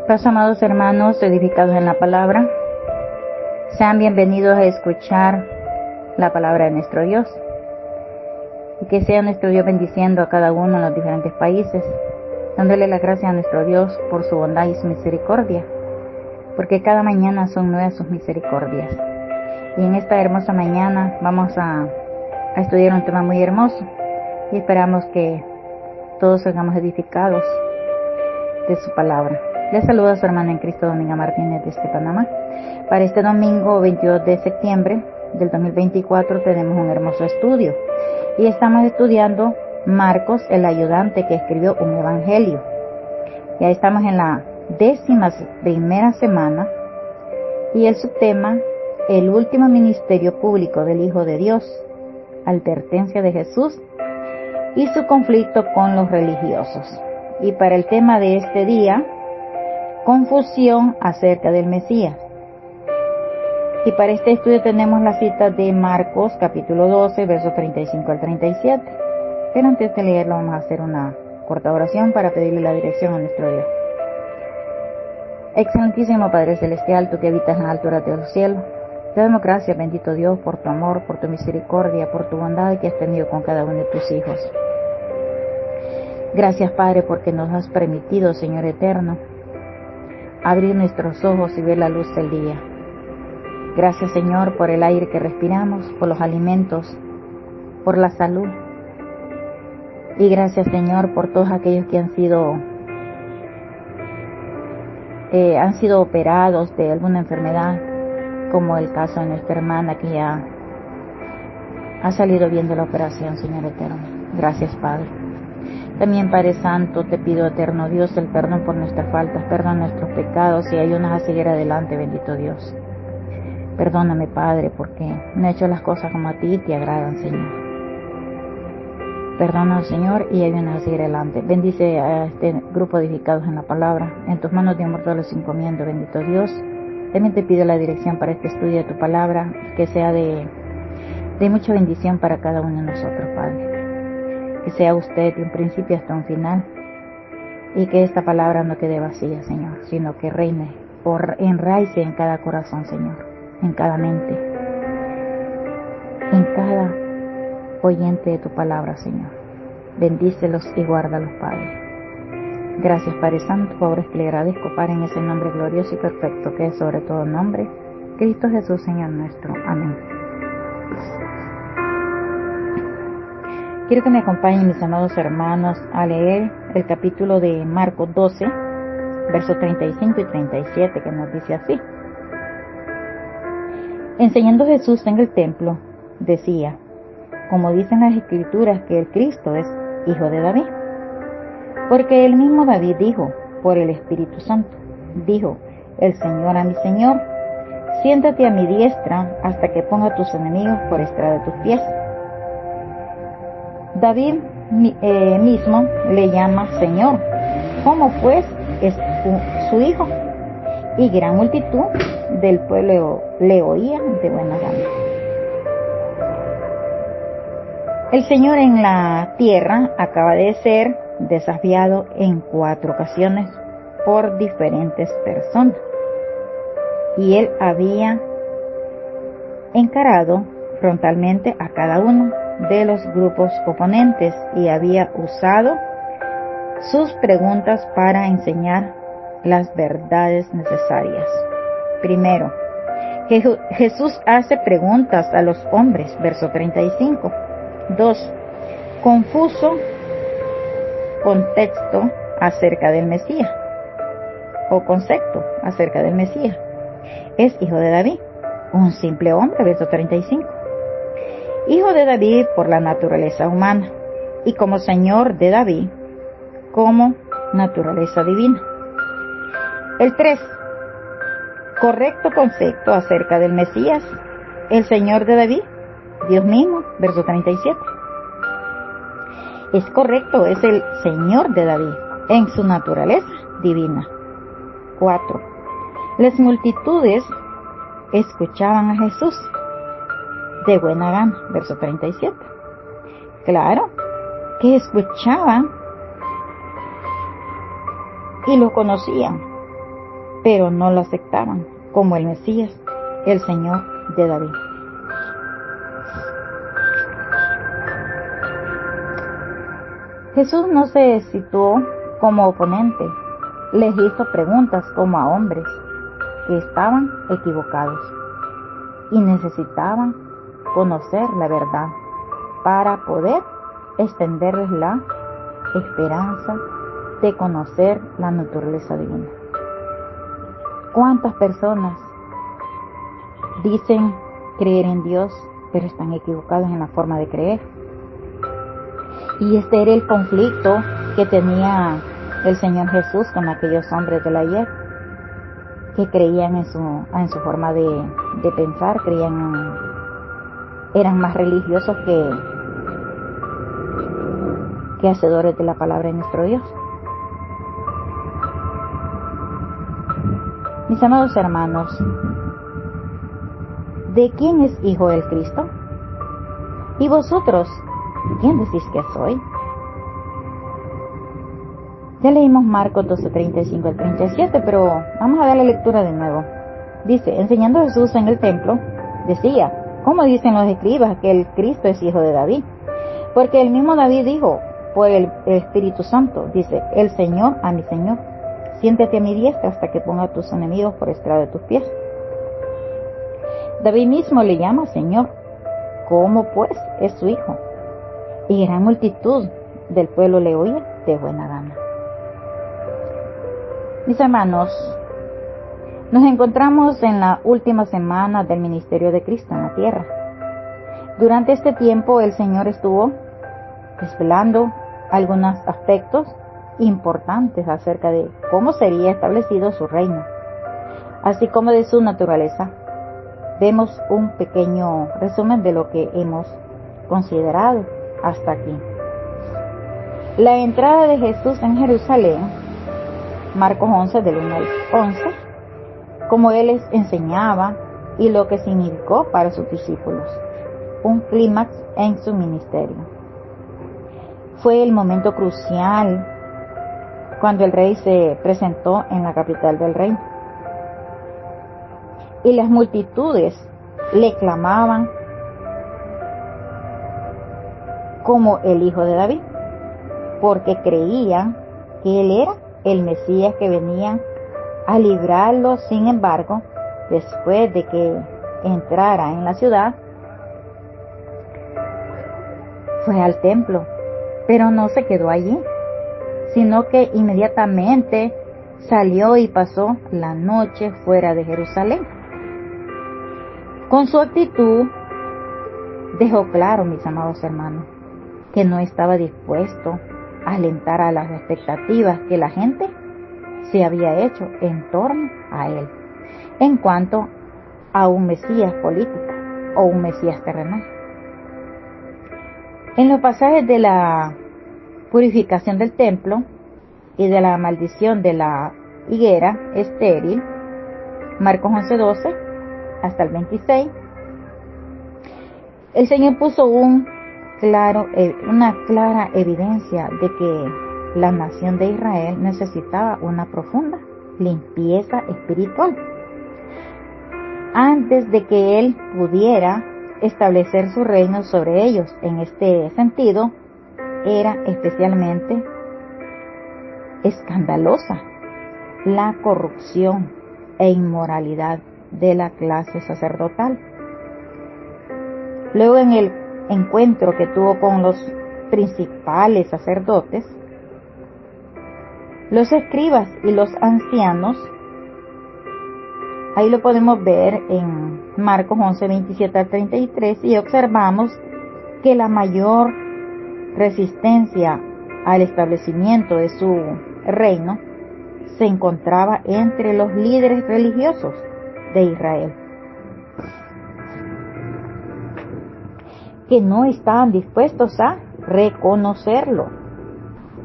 Paz, amados hermanos edificados en la palabra, sean bienvenidos a escuchar la palabra de nuestro Dios, y que sea nuestro Dios bendiciendo a cada uno en los diferentes países, dándole la gracia a nuestro Dios por su bondad y su misericordia, porque cada mañana son nuevas sus misericordias. Y en esta hermosa mañana vamos a estudiar un tema muy hermoso, y esperamos que todos seamos edificados de su palabra. Les saluda a su hermana en Cristo, Dominga Martínez, desde Panamá. Para este domingo 22 de septiembre del 2024 tenemos un hermoso estudio, y estamos estudiando Marcos, el ayudante que escribió un evangelio. Ya estamos en la 11ª semana, y el subtema: el último ministerio público del Hijo de Dios, advertencia de Jesús y su conflicto con los religiosos. Y para el tema de este día, confusión acerca del Mesías. Y para este estudio tenemos la cita de Marcos capítulo 12, versos 35 al 37. Pero antes de leerlo vamos a hacer una corta oración para pedirle la dirección a nuestro Dios. Excelentísimo Padre Celestial, tú que habitas en la altura de los cielos, te damos gracias, bendito Dios, por tu amor, por tu misericordia, por tu bondad que has tenido con cada uno de tus hijos. Gracias, Padre, porque nos has permitido, Señor eterno, abrir nuestros ojos y ver la luz del día. Gracias, Señor, por el aire que respiramos, por los alimentos, por la salud. Y gracias, Señor, por todos aquellos que han sido operados de alguna enfermedad, como el caso de nuestra hermana que ya ha salido bien de la operación, Señor eterno. Gracias, Padre. También, Padre Santo, te pido, eterno Dios, el perdón por nuestras faltas, perdón nuestros pecados y ayúdanos a seguir adelante, bendito Dios. Perdóname, Padre, porque no he hecho las cosas como a ti y te agradan, Señor. Perdónanos, Señor, y ayúdanos a seguir adelante. Bendice a este grupo edificados en la palabra. En tus manos de amor todos los encomiendo, bendito Dios. También te pido la dirección para este estudio de tu palabra, que sea de mucha bendición para cada uno de nosotros, Padre. Que sea usted de un principio hasta un final, y que esta palabra no quede vacía, Señor, sino que reine o enraice en cada corazón, Señor, en cada mente, en cada oyente de tu palabra, Señor. Bendícelos y guárdalos, Padre. Gracias, Padre Santo, por que le agradezco, Padre, en ese nombre glorioso y perfecto que es sobre todo nombre, Cristo Jesús, Señor nuestro. Amén. Quiero que me acompañen, mis amados hermanos, a leer el capítulo de Marcos 12, versos 35 y 37, que nos dice así. Enseñando Jesús en el templo, decía, como dicen las Escrituras, que el Cristo es hijo de David. Porque el mismo David dijo, por el Espíritu Santo, dijo el Señor a mi Señor, siéntate a mi diestra hasta que ponga a tus enemigos por estrado de tus pies. David mismo le llama Señor, como pues es su hijo, y gran multitud del pueblo le oía de buena gana. El Señor en la tierra acaba de ser desafiado en 4 ocasiones por diferentes personas, y Él había encarado frontalmente a cada uno de los grupos oponentes y había usado sus preguntas para enseñar las verdades necesarias. Primero, Jesús hace preguntas a los hombres, verso 35. 2. Confuso contexto acerca del Mesías, o concepto acerca del Mesías. Es hijo de David, un simple hombre, verso 35. Hijo de David por la naturaleza humana, y como Señor de David, como naturaleza divina. El 3. Correcto concepto acerca del Mesías, el Señor de David, Dios mismo, verso 37. Es correcto, es el Señor de David, en su naturaleza divina. 4. Las multitudes escuchaban a Jesús de buena gana, verso 37. Claro, que escuchaban y lo conocían. pero no lo aceptaban como el Mesías, el Señor de David. Jesús no se situó como oponente, les hizo preguntas como a hombres que estaban equivocados y necesitaban conocer la verdad para poder extenderles la esperanza de conocer la naturaleza divina. ¿Cuántas personas dicen creer en Dios, pero están equivocados en la forma de creer? Y este era el conflicto que tenía el Señor Jesús con aquellos hombres del ayer, que creían en su forma de pensar, eran más religiosos que hacedores de la palabra de nuestro Dios. Mis amados hermanos, ¿de quién es hijo el Cristo? ¿Y vosotros, quién decís que soy? Ya leímos Marcos 12:35 al 37, pero vamos a darle lectura de nuevo. Dice, enseñando Jesús en el templo, decía, ¿cómo dicen los escribas que el Cristo es hijo de David? Porque el mismo David dijo, por el Espíritu Santo, dice, el Señor a mi Señor, siéntate a mi diestra hasta que ponga a tus enemigos por estrado de tus pies. David mismo le llama Señor. ¿Cómo pues es su hijo? Y gran multitud del pueblo le oía de buena gana. Mis hermanos, nos encontramos en la última semana del ministerio de Cristo en la tierra. Durante este tiempo el Señor estuvo desvelando algunos aspectos importantes acerca de cómo sería establecido su reino, así como de su naturaleza. Vemos un pequeño resumen de lo que hemos considerado hasta aquí. La entrada de Jesús en Jerusalén, Marcos 11 del 1 al 11, como Él les enseñaba y lo que significó para sus discípulos, un clímax en su ministerio. Fue el momento crucial cuando el rey se presentó en la capital del reino. Y las multitudes le clamaban como el hijo de David, porque creían que él era el Mesías que venía a librarlos. Sin embargo, después de que entrara en la ciudad, fue al templo, pero no se quedó allí, sino que inmediatamente salió y pasó la noche fuera de Jerusalén. Con su actitud dejó claro, mis amados hermanos, que no estaba dispuesto a alentar a las expectativas que la gente se había hecho en torno a él, en cuanto a un Mesías político o un Mesías terrenal. En los pasajes de la purificación del templo y de la maldición de la higuera estéril, Marcos 11:12 hasta el 26, el Señor puso una clara evidencia de que la nación de Israel necesitaba una profunda limpieza espiritual antes de que Él pudiera establecer su reino sobre ellos. En este sentido, era especialmente escandalosa la corrupción e inmoralidad de la clase sacerdotal. Luego, en el encuentro que tuvo con los principales sacerdotes, los escribas y los ancianos, ahí lo podemos ver en Marcos 11:27 al 33, y observamos que la mayor resistencia al establecimiento de su reino se encontraba entre los líderes religiosos de Israel, que no estaban dispuestos a reconocerlo,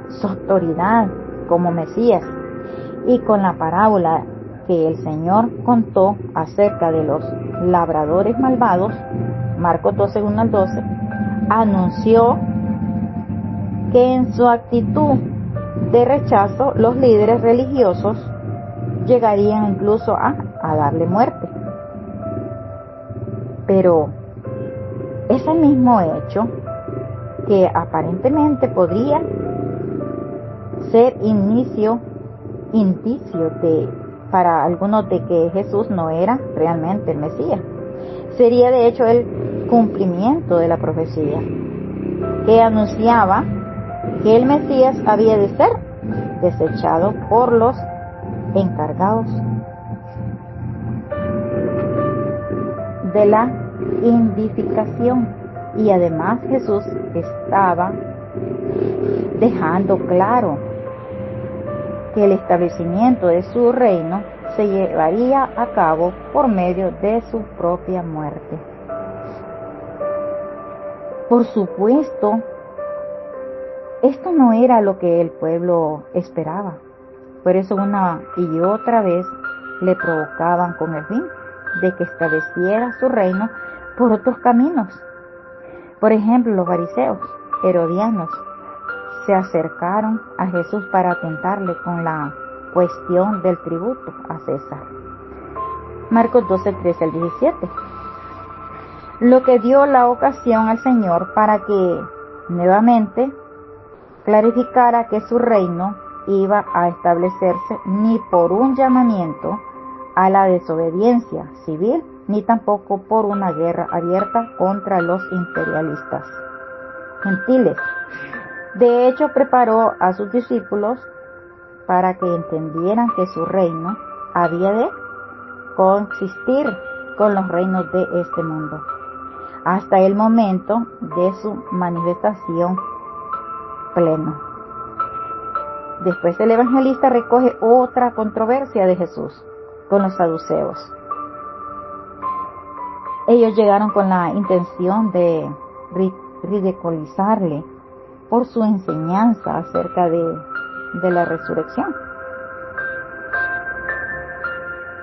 su autoridad como Mesías. Y con la parábola que el Señor contó acerca de los labradores malvados, Marcos 12:1 al 12, anunció que en su actitud de rechazo los líderes religiosos llegarían incluso a darle muerte. Pero ese mismo hecho, que aparentemente podría ser indicio para algunos de que Jesús no era realmente el Mesías, sería de hecho el cumplimiento de la profecía que anunciaba que el Mesías había de ser desechado por los encargados de la indificación. Y además Jesús estaba dejando claro que el establecimiento de su reino se llevaría a cabo por medio de su propia muerte. Por supuesto, esto no era lo que el pueblo esperaba. Por eso una y otra vez le provocaban con el fin de que estableciera su reino por otros caminos. Por ejemplo, los fariseos herodianos se acercaron a Jesús para tentarle con la cuestión del tributo a César. Marcos 12, 13 al 17. Lo que dio la ocasión al Señor para que nuevamente clarificara que su reino iba a establecerse ni por un llamamiento a la desobediencia civil, ni tampoco por una guerra abierta contra los imperialistas gentiles. De hecho, preparó a sus discípulos para que entendieran que su reino había de coexistir con los reinos de este mundo, hasta el momento de su manifestación pleno. Después el evangelista recoge otra controversia de Jesús con los saduceos. Ellos llegaron con la intención de ridiculizarle por su enseñanza acerca de la resurrección.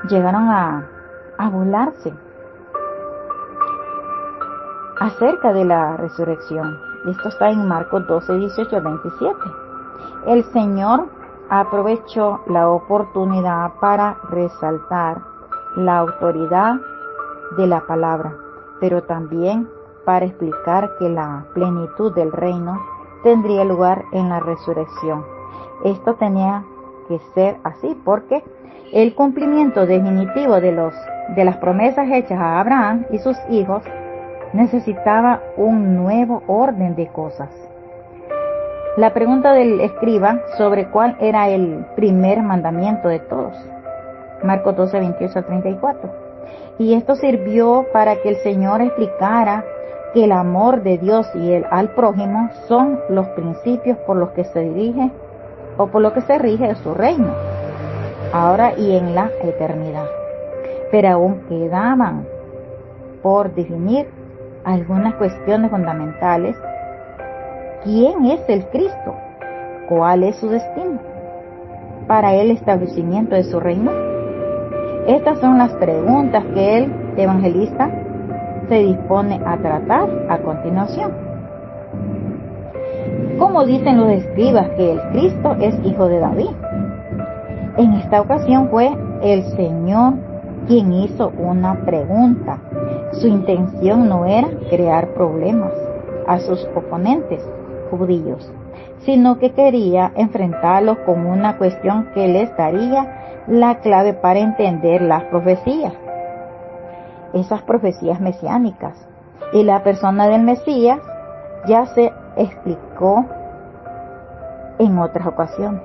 Llegaron a burlarse acerca de la resurrección. Esto está en Marcos 12, 18 al 27. El Señor aprovechó la oportunidad para resaltar la autoridad de la palabra, pero también para explicar que la plenitud del reino tendría lugar en la resurrección. Esto tenía que ser así porque el cumplimiento definitivo de las promesas hechas a Abraham y sus hijos necesitaba un nuevo orden de cosas. La pregunta del escriba sobre cuál era el primer mandamiento de todos. Marcos 12, 28 al 34. Y esto sirvió para que el Señor explicara que el amor de Dios y el al prójimo son los principios por los que se dirige o por lo que se rige su reino, ahora y en la eternidad. Pero aún quedaban por definir algunas cuestiones fundamentales. ¿Quién es el Cristo? ¿Cuál es su destino para el establecimiento de su reino? Estas son las preguntas que el evangelista se dispone a tratar a continuación. ¿Cómo dicen los escribas que el Cristo es hijo de David? En esta ocasión fue el Señor quien hizo una pregunta. Su intención no era crear problemas a sus oponentes judíos, sino que quería enfrentarlos con una cuestión que les daría la clave para entender las profecías, esas profecías mesiánicas. Y la persona del Mesías ya se explicó en otras ocasiones,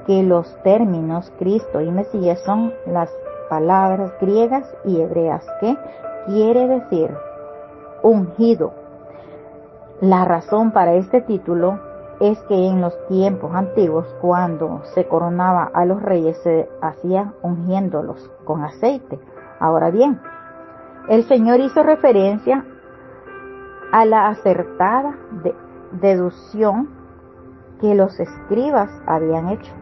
que los términos Cristo y Mesías son las palabras griegas y hebreas que quiere decir ungido. La razón para este título es que en los tiempos antiguos, cuando se coronaba a los reyes, se hacía ungiéndolos con aceite. Ahora bien, el Señor hizo referencia a la acertada deducción que los escribas habían hecho,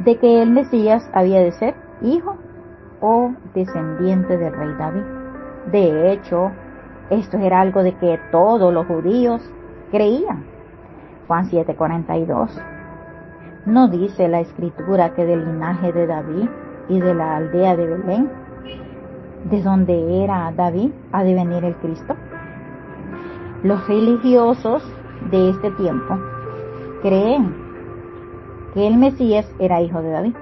de que el Mesías había de ser hijo o descendiente del rey David. De hecho, esto era algo de que todos los judíos creían. Juan 7:42. ¿No dice la Escritura que del linaje de David y de la aldea de Belén, de donde era David, ha de venir el Cristo? Los religiosos de este tiempo creen que el Mesías era hijo de David,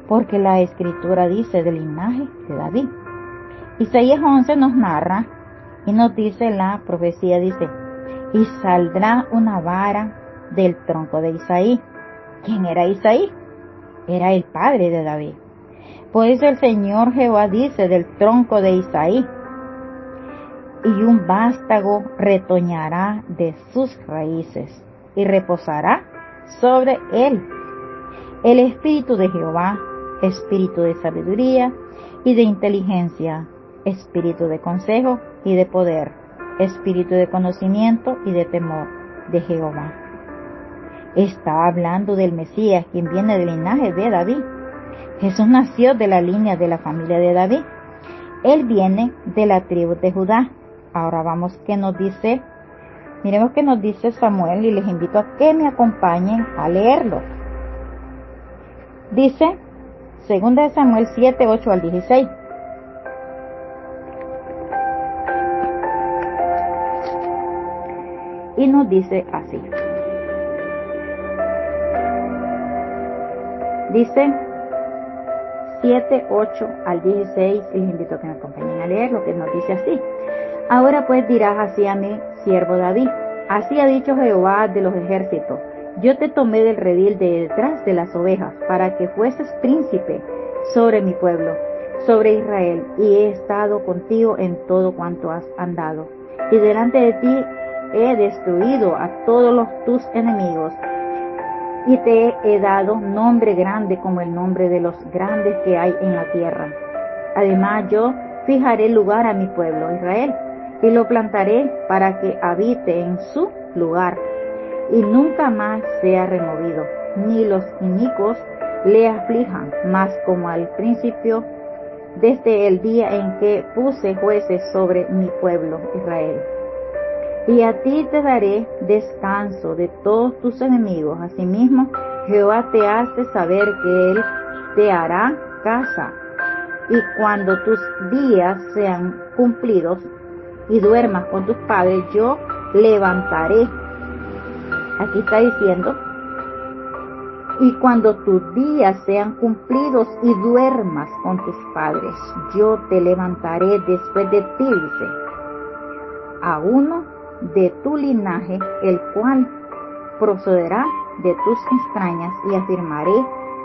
porque la Escritura dice del linaje de David. Isaías 11 nos narra y nos dice la profecía, dice, y saldrá una vara del tronco de Isaí. ¿Quién era Isaí? Era el padre de David. Por eso el Señor Jehová dice del tronco de Isaí, y un vástago retoñará de sus raíces y reposará sobre él el espíritu de Jehová, espíritu de sabiduría y de inteligencia, espíritu de consejo y de poder, espíritu de conocimiento y de temor de Jehová. Está hablando del Mesías, quien viene del linaje de David. Jesús nació de la línea de la familia de David. Él viene de la tribu de Judá. Ahora vamos, ¿qué nos dice? Miremos qué nos dice Samuel y les invito a que me acompañen a leerlo. Dice, 2 Samuel 7, 8 al 16. Y nos dice así. Dice 7, 8 al 16, y les invito a que me acompañen a leer lo que nos dice así. Ahora pues dirás así a mi siervo David, así ha dicho Jehová de los ejércitos, yo te tomé del redil de detrás de las ovejas, para que fueses príncipe sobre mi pueblo, sobre Israel, y he estado contigo en todo cuanto has andado, y delante de ti he destruido a todos tus enemigos, y te he dado nombre grande como el nombre de los grandes que hay en la tierra. Además yo fijaré lugar a mi pueblo Israel, y lo plantaré para que habite en su lugar, y nunca más sea removido, ni los inicuos le aflijan más como al principio, desde el día en que puse jueces sobre mi pueblo Israel. Y a ti te daré descanso de todos tus enemigos. Asimismo, Jehová te hace saber que Él te hará casa. Y cuando tus días sean cumplidos y duermas con tus padres, yo levantaré. Aquí está diciendo, y cuando tus días sean cumplidos y duermas con tus padres, yo te levantaré después de ti, dice, a uno de tu linaje, el cual procederá de tus entrañas, y afirmaré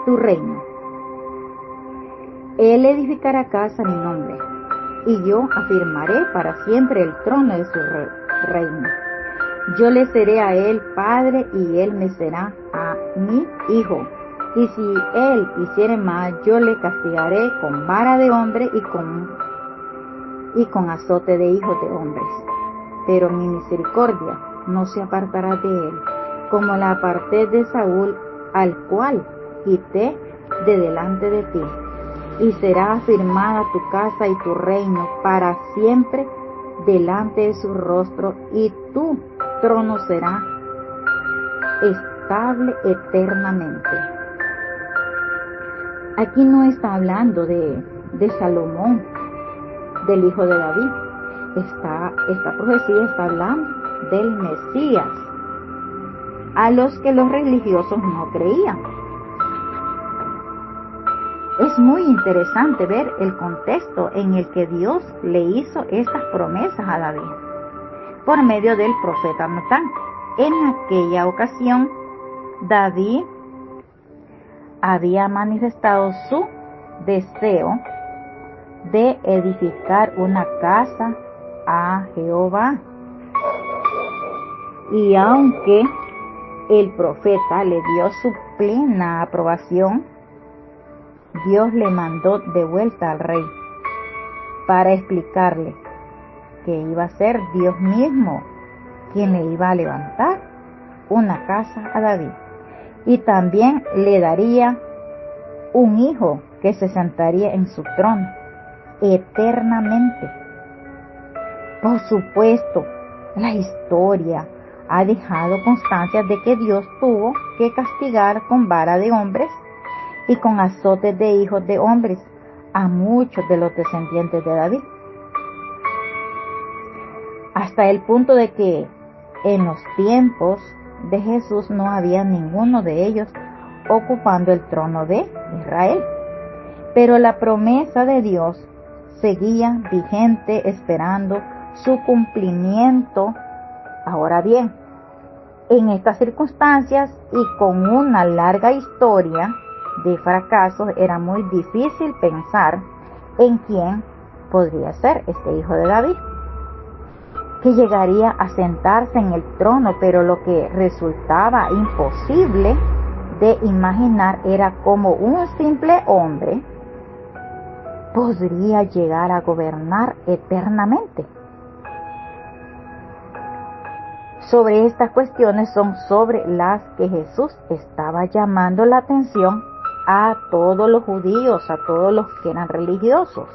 tu reino. Él edificará casa a mi nombre, y yo afirmaré para siempre el trono de su reino. Yo le seré a él padre, y él me será a mi hijo. Y si él hiciere mal, yo le castigaré con vara de hombre y con azote de hijos de hombres. Pero mi misericordia no se apartará de él, como la aparté de Saúl, al cual quité de delante de ti. Y será afirmada tu casa y tu reino para siempre delante de su rostro, y tu trono será estable eternamente. Aquí no está hablando de Salomón, del hijo de David. Esta profecía está hablando del Mesías, a los que los religiosos no creían. Es muy interesante ver el contexto en el que Dios le hizo estas promesas a David por medio del profeta Natán. En aquella ocasión, David había manifestado su deseo de edificar una casa a Jehová. Y aunque el profeta le dio su plena aprobación, Dios le mandó de vuelta al rey para explicarle que iba a ser Dios mismo quien le iba a levantar una casa a David, y también le daría un hijo que se sentaría en su trono eternamente. Por supuesto, la historia ha dejado constancia de que Dios tuvo que castigar con vara de hombres y con azotes de hijos de hombres a muchos de los descendientes de David, hasta el punto de que en los tiempos de Jesús no había ninguno de ellos ocupando el trono de Israel. Pero la promesa de Dios seguía vigente, esperando su cumplimiento. Ahora bien, en estas circunstancias y con una larga historia de fracasos, era muy difícil pensar en quién podría ser este hijo de David, que llegaría a sentarse en el trono, pero lo que resultaba imposible de imaginar era cómo un simple hombre podría llegar a gobernar eternamente. Sobre estas cuestiones son sobre las que Jesús estaba llamando la atención a todos los judíos, a todos los que eran religiosos.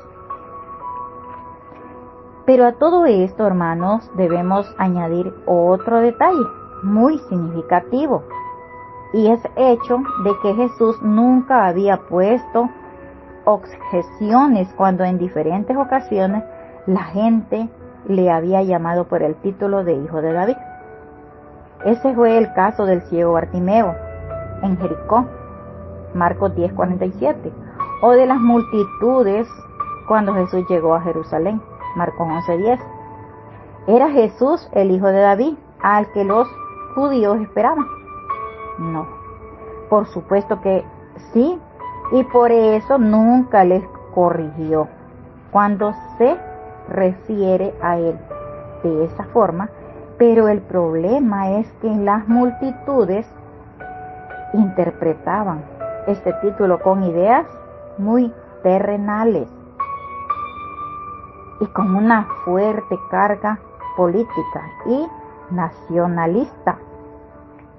Pero a todo esto, hermanos, debemos añadir otro detalle muy significativo, y es hecho de que Jesús nunca había puesto objeciones cuando en diferentes ocasiones la gente le había llamado por el título de hijo de David. Ese fue el caso del ciego Bartimeo en Jericó, Marcos 10:47, o de las multitudes cuando Jesús llegó a Jerusalén, Marcos 11:10. ¿Era Jesús el hijo de David al que los judíos esperaban? No, por supuesto que sí, y por eso nunca les corrigió cuando se refiere a él de esa forma. Pero el problema es que las multitudes interpretaban este título con ideas muy terrenales y con una fuerte carga política y nacionalista.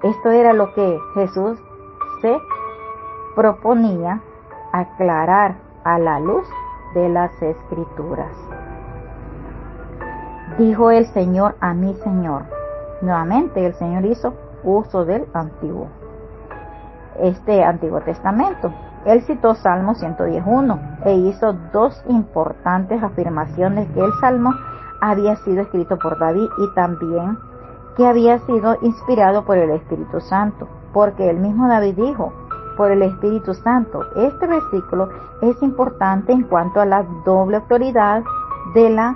Esto era lo que Jesús se proponía aclarar a la luz de las Escrituras. Dijo el Señor a mi Señor. Nuevamente el Señor hizo uso del Antiguo Testamento. Él citó Salmo 110:1 e hizo dos importantes afirmaciones: que el Salmo había sido escrito por David y también que había sido inspirado por el Espíritu Santo, porque el mismo David dijo: por el Espíritu Santo. Este versículo es importante en cuanto a la doble autoridad de la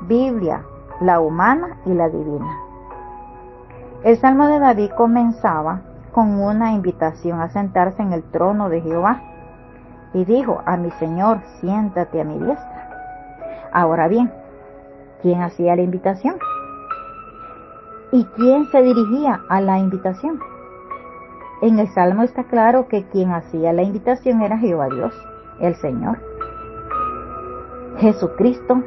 Biblia, la humana y la divina. El Salmo de David comenzaba con una invitación a sentarse en el trono de Jehová y dijo: a mi Señor, siéntate a mi diestra. Ahora bien, ¿quién hacía la invitación? ¿Y quién se dirigía a la invitación? En el Salmo está claro que quien hacía la invitación era Jehová Dios, el Señor. Jesucristo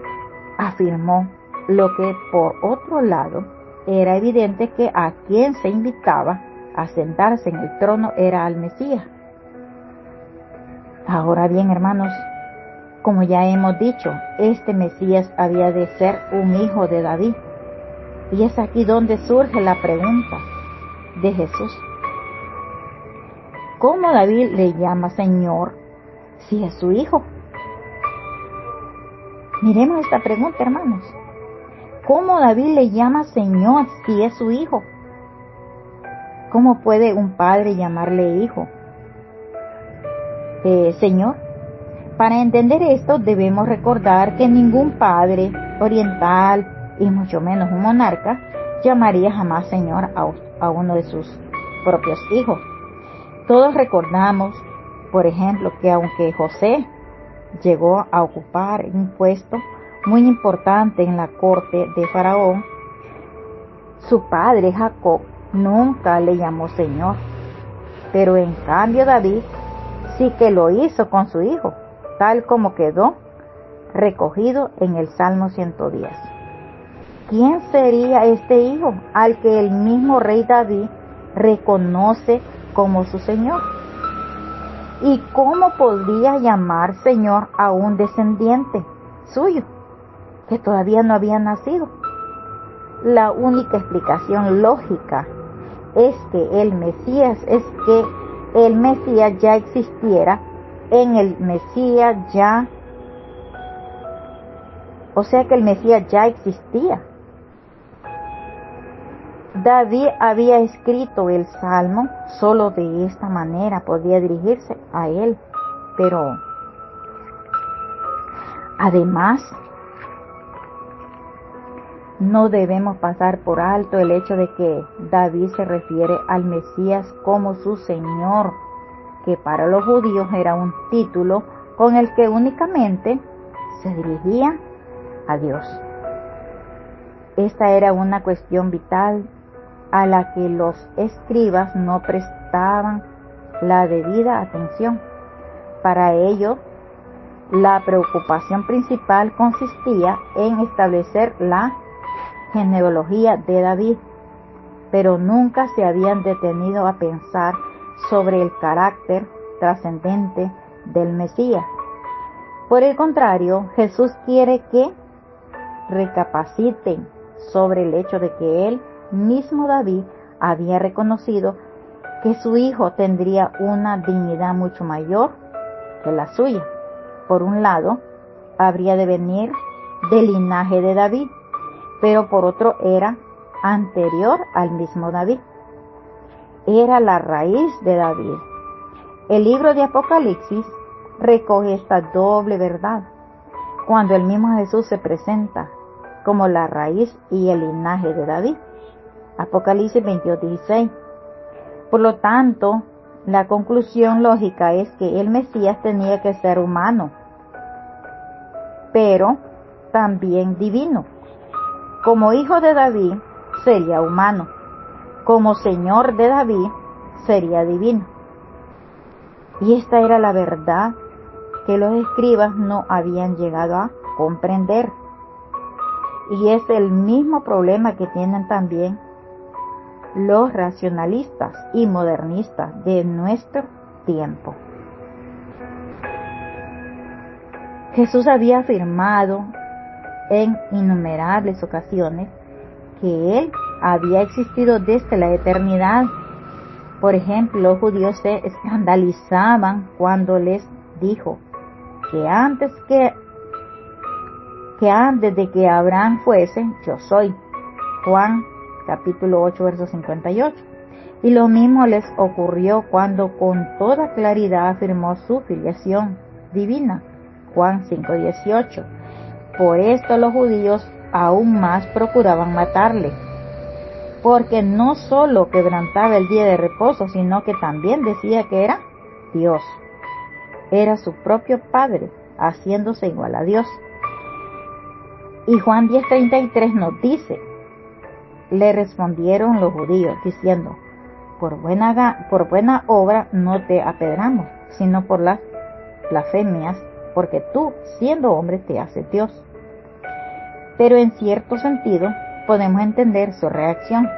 afirmó lo que por otro lado era evidente, que a quien se invitaba a sentarse en el trono era al Mesías. Ahora bien, hermanos, como ya hemos dicho, este Mesías había de ser un hijo de David. Y es aquí donde surge la pregunta de Jesús: ¿cómo David le llama Señor si es su hijo? Miremos esta pregunta, hermanos. ¿Cómo David le llama Señor si es su hijo? ¿Cómo puede un padre llamarle hijo Señor? Para entender esto debemos recordar que ningún padre oriental, y mucho menos un monarca, llamaría jamás Señor a uno de sus propios hijos. Todos recordamos, por ejemplo, que aunque José llegó a ocupar un puesto muy importante en la corte de Faraón, su padre Jacob nunca le llamó Señor. Pero en cambio David sí que lo hizo con su hijo, tal como quedó recogido en el Salmo 110. ¿Quién sería este hijo al que el mismo rey David reconoce como su Señor? ¿Y cómo podría llamar Señor a un descendiente suyo que todavía no había nacido? la única explicación lógica es que el Mesías ya existiera, en el Mesías ya, o sea que el Mesías ya existía. David había escrito el Salmo, solo de esta manera podía dirigirse a él, pero además no debemos pasar por alto el hecho de que David se refiere al Mesías como su Señor, que para los judíos era un título con el que únicamente se dirigía a Dios. Esta era una cuestión vital a la que los escribas no prestaban la debida atención. Para ello, la preocupación principal consistía en establecer la genealogía de David, pero nunca se habían detenido a pensar sobre el carácter trascendente del Mesías. Por el contrario, Jesús quiere que recapaciten sobre el hecho de que él mismo David había reconocido que su hijo tendría una dignidad mucho mayor que la suya. Por un lado, habría de venir del linaje de David, pero por otro era anterior al mismo David. Era la raíz de David. El libro de Apocalipsis recoge esta doble verdad, cuando el mismo Jesús se presenta como la raíz y el linaje de David. Apocalipsis 22:16. Por lo tanto, la conclusión lógica es que el Mesías tenía que ser humano, pero también divino. Como hijo de David, sería humano. Como Señor de David, sería divino. Y esta era la verdad que los escribas no habían llegado a comprender. Y es el mismo problema que tienen también los racionalistas y modernistas de nuestro tiempo. Jesús había afirmado en innumerables ocasiones que Él había existido desde la eternidad. Por ejemplo, los judíos se escandalizaban cuando les dijo que antes de que Abraham fuese, yo soy. Juan capítulo 8, verso 58. Y lo mismo les ocurrió cuando con toda claridad afirmó su filiación divina. Juan 5:18. Por esto los judíos aún más procuraban matarle, porque no solo quebrantaba el día de reposo, sino que también decía que era Dios. Era su propio Padre, haciéndose igual a Dios. Y Juan 10:33 nos dice: le respondieron los judíos, diciendo: por buena obra no te apedramos, sino por las blasfemias, porque tú, siendo hombre, te haces Dios. Pero en cierto sentido podemos entender su reacción.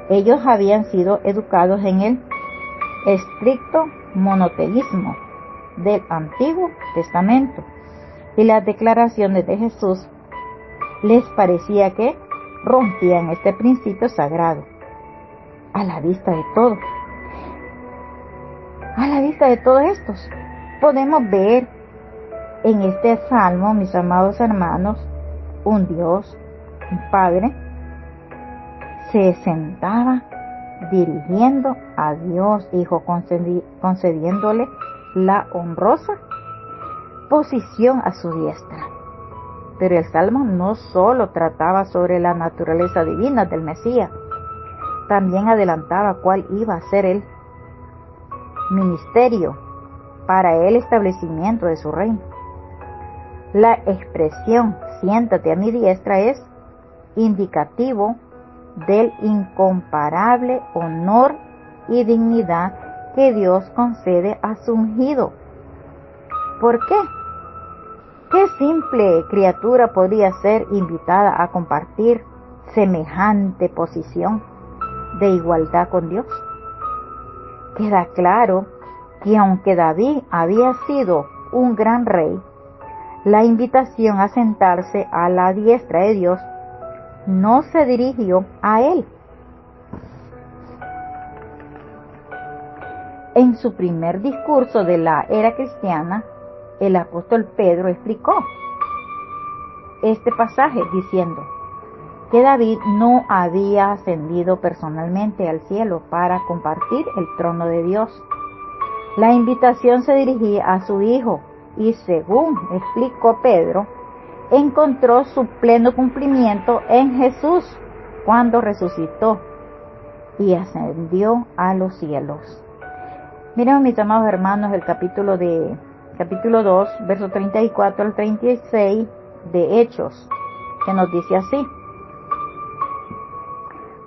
Ellos habían sido educados en el estricto monoteísmo del Antiguo Testamento, y las declaraciones de Jesús les parecía que rompían este principio sagrado. A la vista de todos estos, podemos ver en este salmo, mis amados hermanos, un Dios, un Padre, se sentaba dirigiendo a Dios Hijo, concediéndole la honrosa posición a su diestra. Pero el salmo no solo trataba sobre la naturaleza divina del Mesías, también adelantaba cuál iba a ser el ministerio para el establecimiento de su reino. La expresión siéntate a mi diestra es indicativo del incomparable honor y dignidad que Dios concede a su ungido. ¿Por qué? ¿Qué simple criatura podría ser invitada a compartir semejante posición de igualdad con Dios? Queda claro que aunque David había sido un gran rey, la invitación a sentarse a la diestra de Dios no se dirigió a él. En su primer discurso de la era cristiana, el apóstol Pedro explicó este pasaje diciendo que David no había ascendido personalmente al cielo para compartir el trono de Dios. La invitación se dirigía a su hijo y, según explicó Pedro, encontró su pleno cumplimiento en Jesús cuando resucitó y ascendió a los cielos. Miren, mis amados hermanos, el capítulo 2, versos 34 al 36 de Hechos, que nos dice así: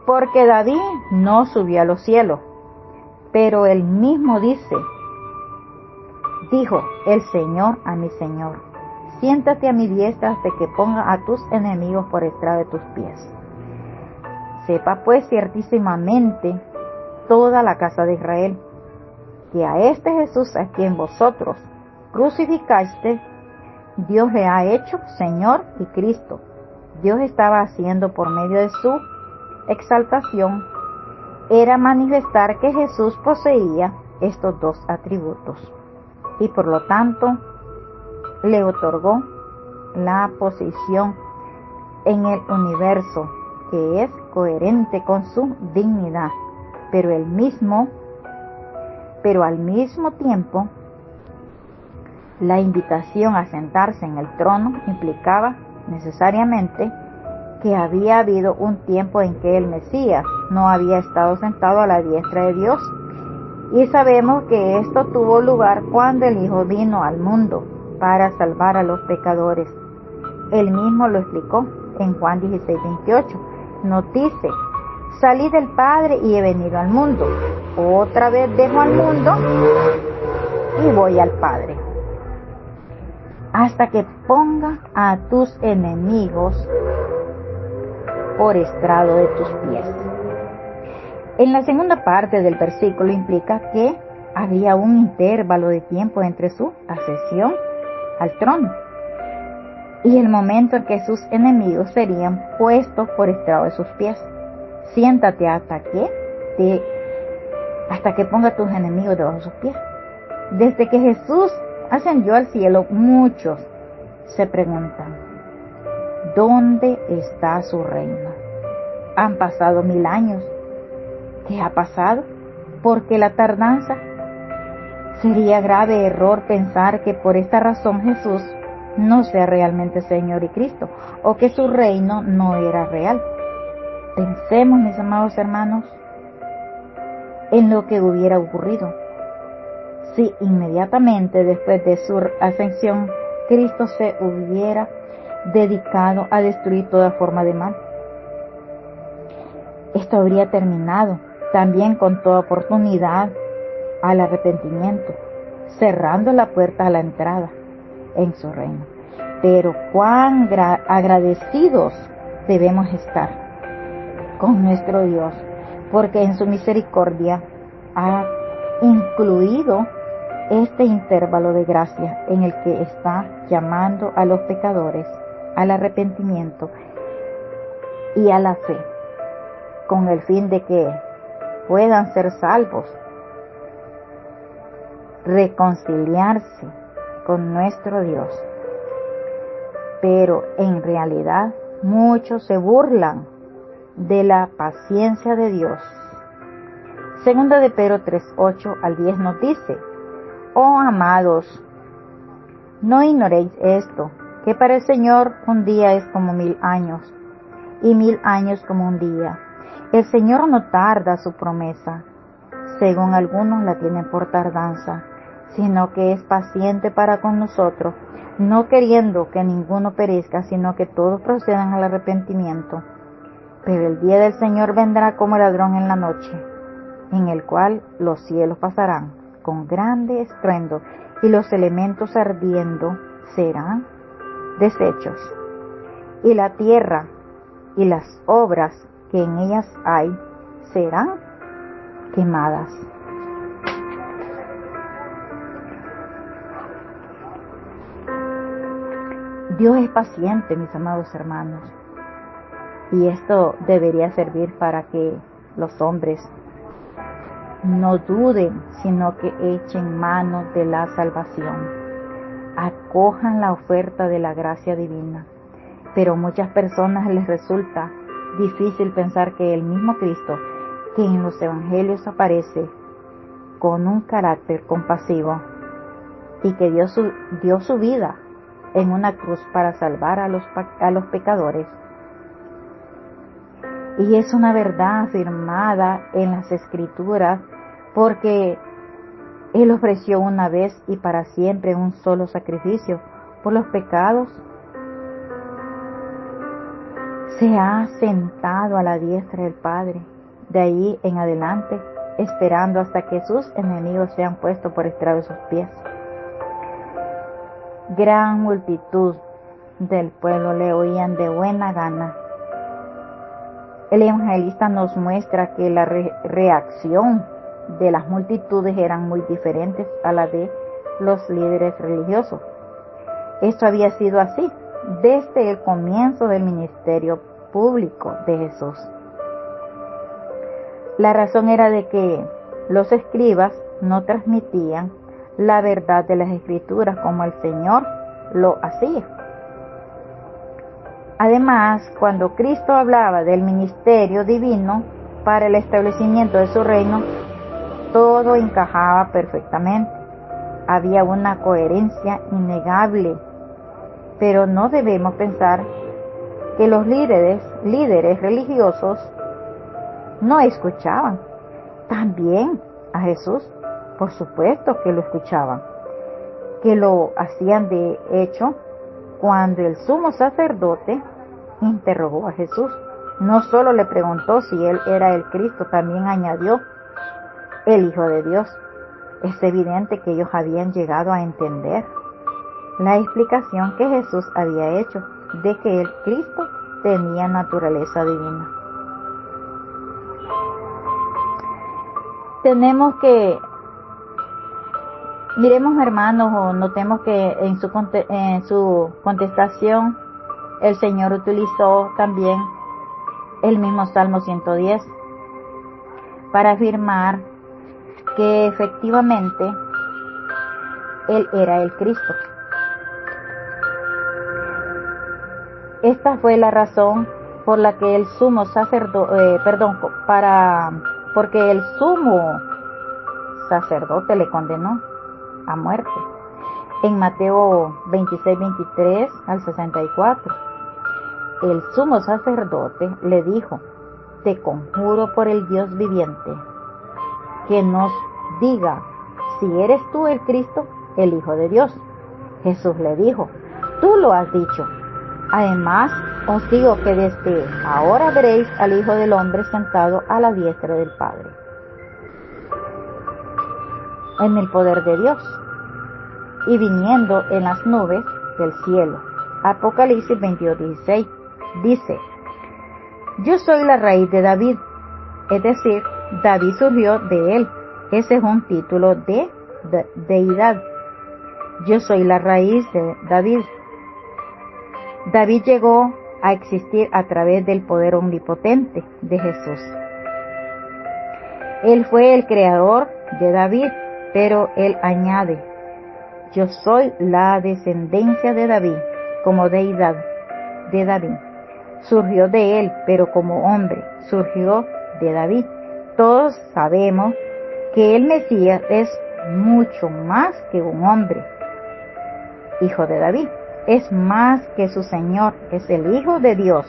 porque David no subió a los cielos, pero él mismo dijo el Señor a mi Señor: siéntate a mi diestra hasta que ponga a tus enemigos por estrado de tus pies. Sepa pues ciertísimamente toda la casa de Israel, que a este Jesús a quien vosotros crucificaste, Dios le ha hecho Señor y Cristo. Dios estaba haciendo por medio de su exaltación, era manifestar que Jesús poseía estos dos atributos, y por lo tanto le otorgó la posición en el universo que es coherente con su dignidad, pero al mismo tiempo la invitación a sentarse en el trono implicaba necesariamente que había habido un tiempo en que el Mesías no había estado sentado a la diestra de Dios, y sabemos que esto tuvo lugar cuando el Hijo vino al mundo para salvar a los pecadores. Él mismo lo explicó en Juan 16:28. Nos dice: salí del Padre y he venido al mundo, otra vez dejo al mundo y voy al Padre, hasta que ponga a tus enemigos por estrado de tus pies. En la segunda parte del versículo implica que había un intervalo de tiempo entre su ascensión al trono y el momento en que sus enemigos serían puestos por estrado de sus pies. Siéntate hasta que ponga a tus enemigos debajo de sus pies. Desde que Jesús ascendió al cielo, muchos se preguntan: ¿dónde está su reino? Han pasado 1000 años. ¿Qué ha pasado? ¿Por qué la tardanza? Sería grave error pensar que por esta razón Jesús no sea realmente Señor y Cristo, o que su reino no era real. Pensemos, mis amados hermanos, en lo que hubiera ocurrido si inmediatamente después de su ascensión Cristo se hubiera dedicado a destruir toda forma de mal. Esto habría terminado también con toda oportunidad al arrepentimiento, cerrando la puerta a la entrada en su reino. Pero cuán agradecidos debemos estar con nuestro Dios, porque en su misericordia ha incluido este intervalo de gracia en el que está llamando a los pecadores al arrepentimiento y a la fe, con el fin de que puedan ser salvos, reconciliarse con nuestro Dios. Pero en realidad muchos se burlan de la paciencia de Dios. Segunda de Pedro 3:8 al 10 nos dice: oh amados, no ignoréis esto, que para el Señor un día es como 1000 años, y 1000 años como un día. El Señor no tarda su promesa, según algunos la tienen por tardanza, sino que es paciente para con nosotros, no queriendo que ninguno perezca, sino que todos procedan al arrepentimiento. Pero el día del Señor vendrá como ladrón en la noche, en el cual los cielos pasarán con grande estruendo, y los elementos ardiendo serán deshechos, y la tierra y las obras que en ellas hay serán quemadas. Dios es paciente, mis amados hermanos. Y esto debería servir para que los hombres no duden, sino que echen mano de la salvación. Acojan la oferta de la gracia divina. Pero a muchas personas les resulta difícil pensar que el mismo Cristo, que en los evangelios aparece con un carácter compasivo y que dio su vida en una cruz para salvar a los pecadores, y es una verdad afirmada en las Escrituras, porque Él ofreció una vez y para siempre un solo sacrificio por los pecados. Se ha sentado a la diestra del Padre, de ahí en adelante, esperando hasta que sus enemigos sean puestos por estrado de sus pies. Gran multitud del pueblo le oían de buena gana. El evangelista nos muestra que la reacción de las multitudes eran muy diferentes a la de los líderes religiosos. Esto había sido así desde el comienzo del ministerio público de Jesús. La razón era de que los escribas no transmitían la verdad de las Escrituras como el Señor lo hacía. Además, cuando Cristo hablaba del ministerio divino para el establecimiento de su reino, todo encajaba perfectamente. Había una coherencia innegable, pero no debemos pensar que los líderes religiosos no escuchaban. También a Jesús, por supuesto que lo escuchaban, que lo hacían de hecho cuando el sumo sacerdote interrogó a Jesús. No solo le preguntó si él era el Cristo, también añadió el Hijo de Dios. Es evidente que ellos habían llegado a entender la explicación que Jesús había hecho de que el Cristo tenía naturaleza divina. Miremos, hermanos, o notemos que en su contestación el Señor utilizó también el mismo Salmo 110 para afirmar que efectivamente Él era el Cristo. Esta fue la razón por la que el sumo sacerdote le condenó a muerte. En Mateo 26:23 al 64, el sumo sacerdote le dijo: te conjuro por el Dios viviente, que nos diga si eres tú el Cristo, el Hijo de Dios. Jesús le dijo: tú lo has dicho. Además, os digo que desde ahora veréis al Hijo del Hombre sentado a la diestra del Padre, en el poder de Dios, y viniendo en las nubes del cielo. Apocalipsis 22:16 dice: yo soy la raíz de David, es decir, David surgió de él. Ese es un título de deidad. Yo soy la raíz de David. David llegó a existir a través del poder omnipotente de Jesús. Él fue el creador de David, pero él añade: yo soy la descendencia de David, como deidad de David. Surgió de él, pero como hombre surgió de David. Todos sabemos que el Mesías es mucho más que un hombre, hijo de David. Es más que su Señor, es el Hijo de Dios.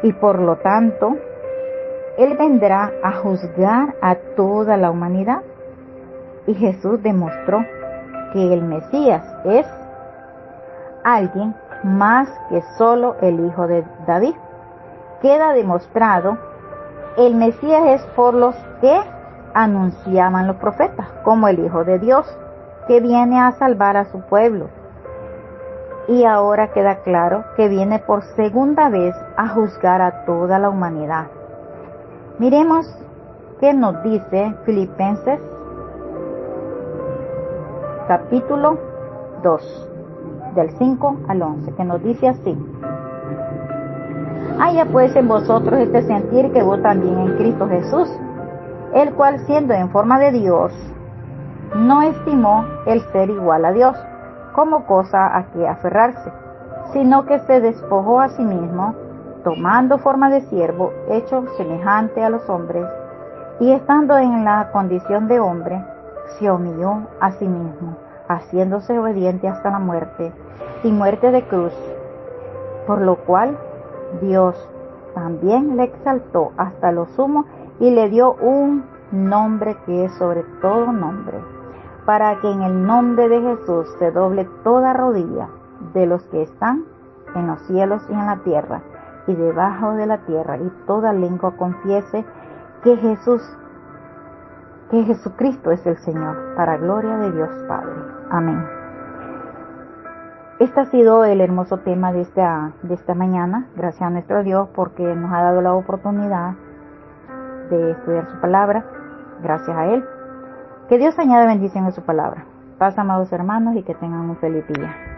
Y por lo tanto, Él vendrá a juzgar a toda la humanidad. Y Jesús demostró que el Mesías es alguien más que solo el Hijo de David. Queda demostrado, el Mesías es por los que anunciaban los profetas, como el Hijo de Dios, que viene a salvar a su pueblo. Y ahora queda claro que viene por segunda vez a juzgar a toda la humanidad. Miremos qué nos dice Filipenses capítulo 2, del 5 al 11, que nos dice así: Haya pues en vosotros este sentir que hubo también en Cristo Jesús, el cual siendo en forma de Dios, no estimó el ser igual a Dios como cosa a que aferrarse, sino que se despojó a sí mismo, tomando forma de siervo, hecho semejante a los hombres, y estando en la condición de hombre, se humilló a sí mismo, haciéndose obediente hasta la muerte, y muerte de cruz, por lo cual Dios también le exaltó hasta lo sumo y le dio un nombre que es sobre todo nombre, para que en el nombre de Jesús se doble toda rodilla de los que están en los cielos y en la tierra y debajo de la tierra, y toda lengua confiese que Jesucristo es el Señor, para gloria de Dios Padre. Amén. Este ha sido el hermoso tema de esta mañana. Gracias a nuestro Dios porque nos ha dado la oportunidad de estudiar su palabra. Gracias a Él. Que Dios añade bendición a su palabra. Paz, amados hermanos, y que tengan un feliz día.